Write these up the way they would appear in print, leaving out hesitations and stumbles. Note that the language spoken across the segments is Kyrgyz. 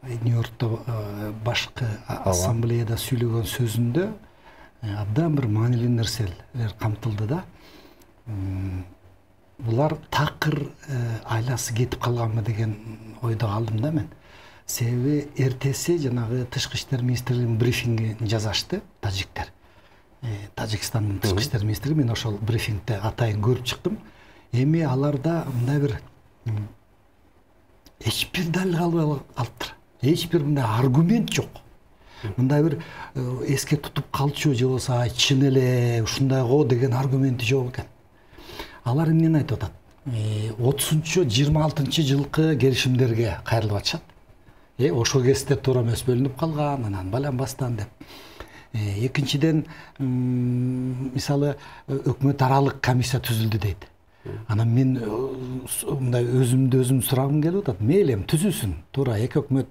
Нью-Йоркта башкы ассамблеяда сүйлөгөн сөзүндө абдан бир маанилүү нерселер камтылды да. Булар такыр айласы кетип калганбы деген ойдо калдым да мен. Себеби эртеси жанагы тышкы иштер министрлигинин брифингин жасашты тажиктер. Тажикстандын тышкы иштер министри, мен ошол брифингде атайын көрүп чыктым. Эми аларда мындай бир эч бир далил калбай калыптыр. Эч бир мындай аргумент жок. Мындай бир эске тутуп калчу же болбосо чын эле ушундай го деген аргументи жок экен. Алар эмнени айтып атат? 30-26 келишимдерге кайрылып атышат. Ошол кезде туура эмес бөлүнүп калган, анан балам бастан деп. Экинчиден, мисалы, өкмөт аралык комиссия түзүлдү дейт. Анан мен мындай өзүм сурагым келип атат. Мейли түзүлсүн, туура эки өкмөт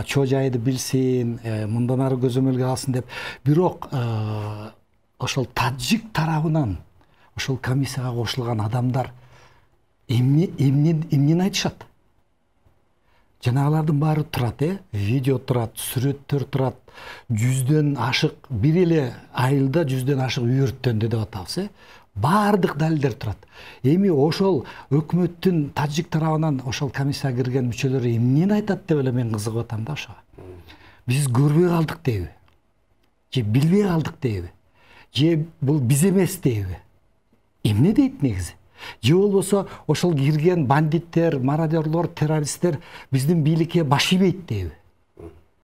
чоо жайды билсин, мындан ары көзөмөлгө алсын деп. Бирок ошол тажик тарабынан ошол комиссияга кошулган адамдар эмнени айтышат? Жанагылардын баары турат, видео турат, сүрөттөр турат, 100дөн ашык, бир эле айылда 100дөн ашык үй өрттөндү деп атабыз, баардык далилдер турат. Эми ошол өкмөттүн тажик тарабынан ошол комиссияга кирген мүчөлөрү эмнени айтат деп эле мен кызыгып атам да ошого. Биз көрбөй калдык дейби? Же билбей калдык дейби? Же бул биз эмес дейби? Эмне дейт негизи? Же болбосо ошол кирген бандиттер, мародерлор, террористтер биздин бийликке баш ийбейт дейби?